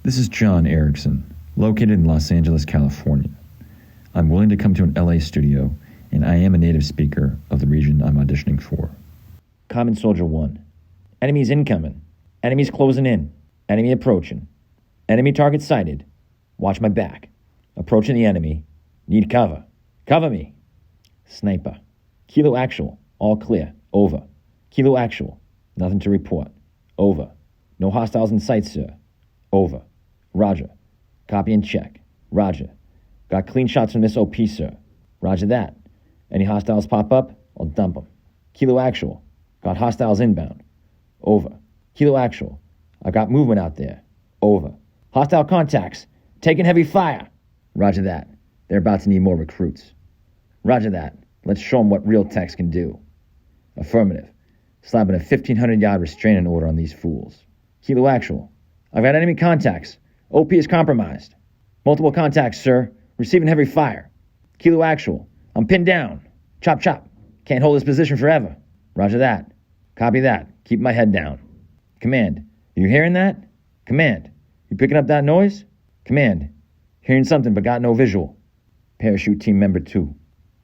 This is John Erickson, located in Los Angeles, California. I'm willing to come to an LA studio, and I am a native speaker of the region I'm auditioning for. Common Soldier 1. Enemies incoming. Enemies closing in. Enemy approaching. Enemy target sighted. Watch my back. Approaching the enemy. Need cover. Cover me. Sniper. Kilo actual. All clear. Over. Kilo actual. Nothing to report. Over. No hostiles in sight, sir. Over. Roger. Copy and check. Roger. Got clean shots from this OP, sir. Roger that. Any hostiles pop up, I'll dump them. Kilo actual. Got hostiles inbound. Over. Kilo actual. I got movement out there. Over. Hostile contacts. Taking heavy fire. Roger that. They're about to need more recruits. Roger that. Let's show them what real techs can do. Affirmative. Slapping a 1,500-yard restraining order on these fools. Kilo actual. I've got enemy contacts. OP is compromised. Multiple contacts, sir. Receiving heavy fire. Kilo actual. I'm pinned down. Chop, chop. Can't hold this position forever. Roger that. Copy that. Keep my head down. Command. You hearing that? Command. You picking up that noise? Command. Hearing something but got no visual. Parachute team member 2.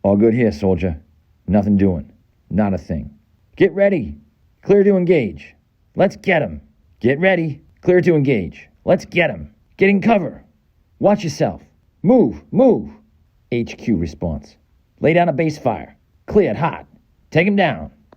All good here, soldier. Nothing doing. Not a thing. Get ready. Clear to engage. Let's get him. Get ready. Clear to engage. Let's get him. Getting cover. Watch yourself. Move, move. HQ response. Lay down a base fire. Cleared hot. Take him down.